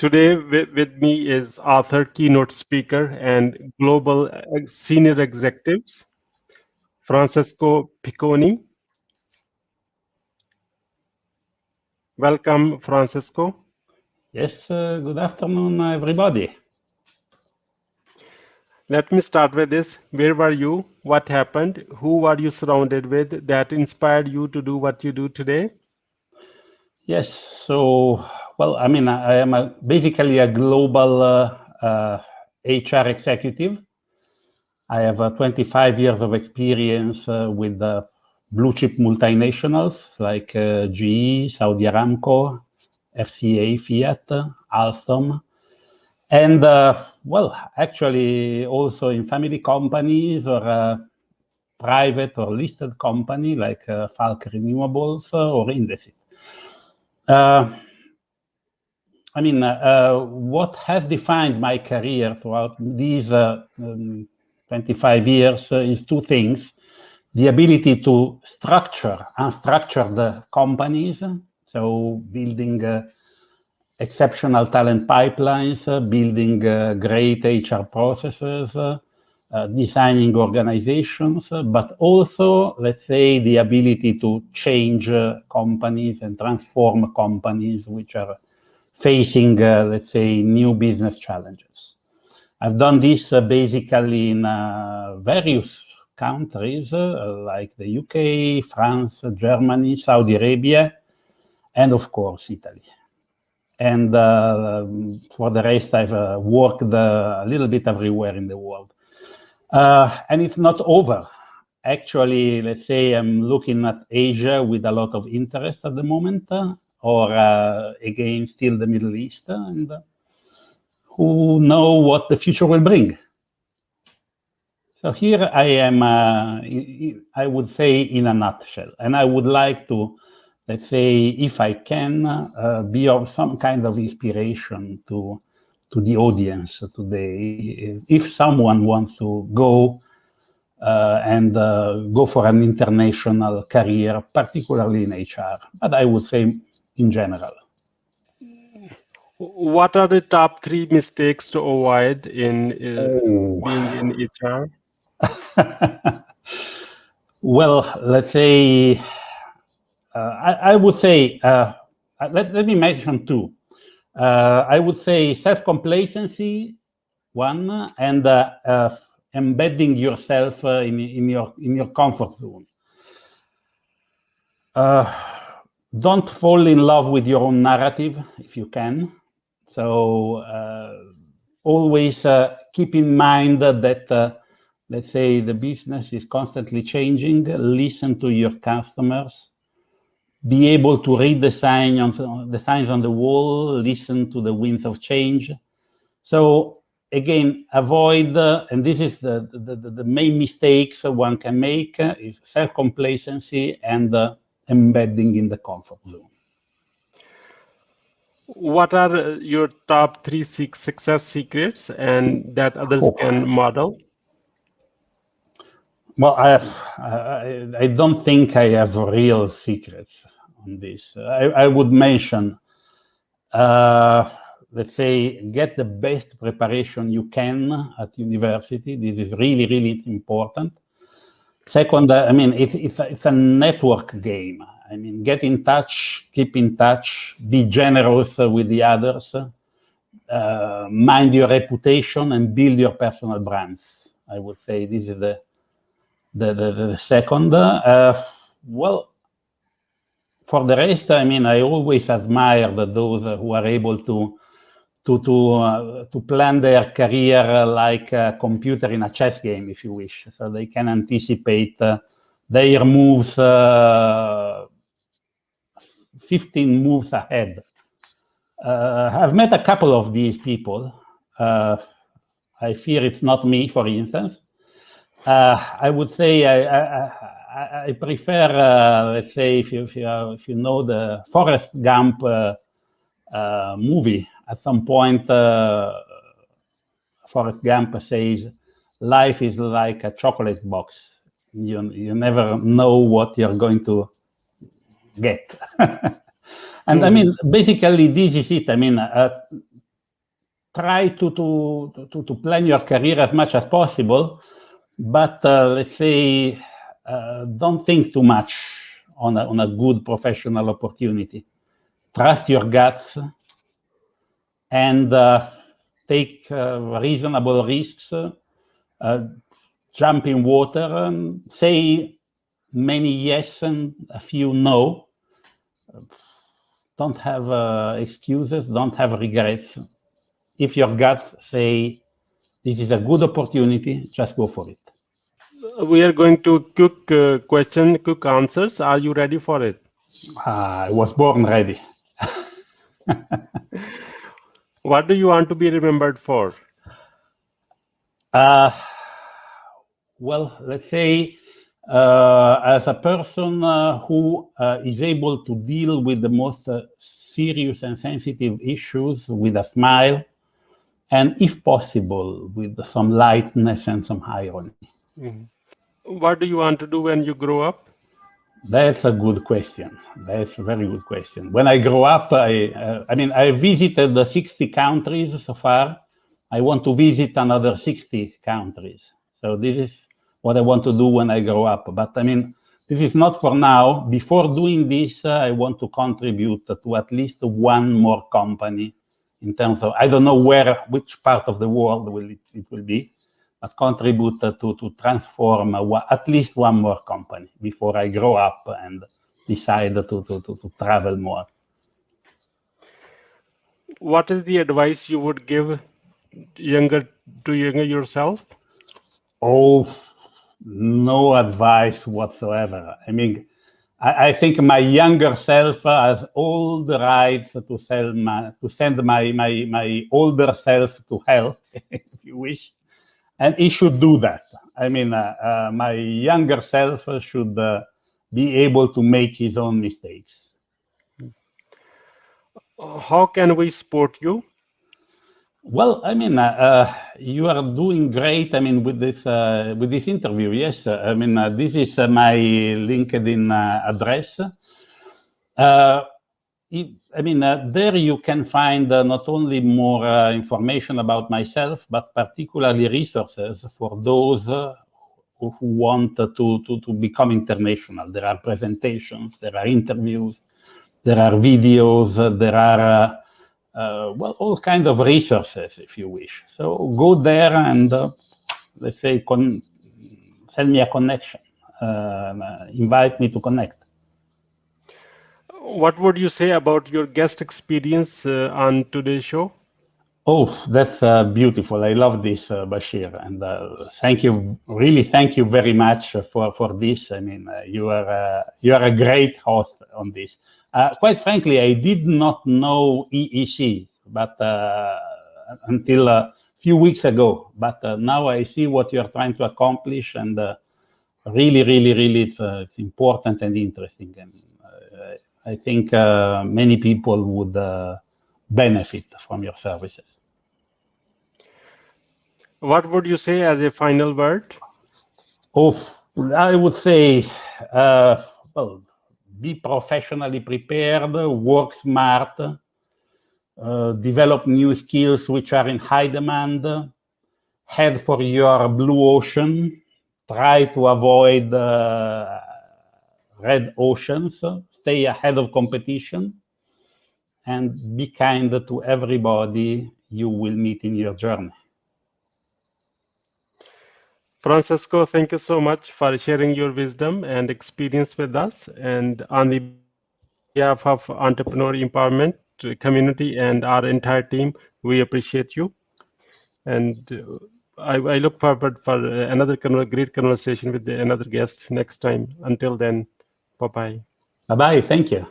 Today with me is author, keynote speaker, and global senior executives, Francesco Picconi. Welcome, Francesco. Yes, good afternoon, everybody. Let me start with this. Where were you? What happened? Who were you surrounded with that inspired you to do what you do today? Yes, so, I am basically a global HR executive. I have 25 years of experience with blue chip multinationals like GE, Saudi Aramco, FCA, Fiat, Alstom. And actually also in family companies or private or listed company like Falk Renewables or Indesit. What has defined my career throughout these 25 years is two things. The ability to structure unstructured companies, so building exceptional talent pipelines, building great HR processes, designing organizations, but also, let's say, the ability to change companies and transform companies which are facing, let's say, new business challenges. I've done this basically in various countries like the UK, France, Germany, Saudi Arabia, and of course, Italy. And for the rest, I've worked a little bit everywhere in the world. And it's not over. Actually, let's say I'm looking at Asia with a lot of interest at the moment, or again, still the Middle East, and who know what the future will bring. So here I am, I would say in a nutshell, and I would like to, let's say, if I can, be of some kind of inspiration to the audience today. If someone wants to go and go for an international career, particularly in HR, but I would say in general. What are the top 3 mistakes to avoid in being in HR? Well, let's say, I would say, let me mention two. I would say self-complacency, one, and embedding yourself in your comfort zone. Don't fall in love with your own narrative if you can. So always keep in mind that, let's say, the business is constantly changing. Listen to your customers. Be able to read the signs on the wall. Listen to the winds of change. So again, avoid, and this is the main mistakes one can make, is self-complacency and embedding in the comfort zone. What are your top 3 success secrets and that others can model? Well, I don't think I have real secrets on this. I would mention, let's say, get the best preparation you can at university. This is really, really important. Second, it's a network game. Get in touch, keep in touch, be generous with the others, mind your reputation, and build your personal brands. I would say this is the second. Well, for the rest, I always admire those who are able to plan their career like a computer in a chess game, if you wish. So they can anticipate their moves 15 moves ahead. I've met a couple of these people. I fear it's not me, for instance. I would say I prefer, let's say, if you know the Forrest Gump movie, at some point, Forrest Gump says, life is like a chocolate box. You never know what you're going to get. And basically, this is it. try to plan your career as much as possible, but let's say don't think too much on a good professional opportunity. Trust your guts and take reasonable risks. Jump in water, say many yes and a few no. Don't have excuses, don't have regrets. If your guts say this is a good opportunity, just go for it. We are going to quick answers. Are you ready for it? I was born ready. What do you want to be remembered for? Well, let's say as a person who is able to deal with the most serious and sensitive issues with a smile, and if possible, with some lightness and some irony. What do you want to do when you grow up? That's a good question. That's a very good question. When I grow up, I visited the 60 countries so far. I want to visit another 60 countries. So this is what I want to do when I grow up. But this is not for now. Before doing this, I want to contribute to at least one more company in terms of, I don't know which part of the world it will be, but contribute to transform at least one more company before I grow up and decide to travel more. What is the advice you would give younger yourself? Oh, no advice whatsoever. I think my younger self has all the rights to send my older self to hell, if you wish, and he should do that. My younger self should be able to make his own mistakes. How can we support you? Well, you are doing great. With this interview. Yes, this is my LinkedIn address. There you can find not only more information about myself, but particularly resources for those who want to become international. There are presentations, there are interviews, there are videos, there are all kinds of resources, if you wish. So go there and let's say send me a connection, invite me to connect. What would you say about your guest experience on today's show? Oh, that's beautiful. I love this, Bashir, and thank you very much for this. You are a great host on this. Quite frankly, I did not know EEC, but until a few weeks ago. But now I see what you are trying to accomplish, and really, it's important and interesting. And I think many people would benefit from your services. What would you say as a final word? Oh, I would say, be professionally prepared, work smart, develop new skills which are in high demand, head for your blue ocean, try to avoid red oceans, stay ahead of competition, and be kind to everybody you will meet in your journey. Francesco, thank you so much for sharing your wisdom and experience with us. And on the behalf of Entrepreneur Empowerment community and our entire team, we appreciate you. And I look forward for another great conversation with another guest next time. Until then, bye-bye. Bye-bye. Thank you.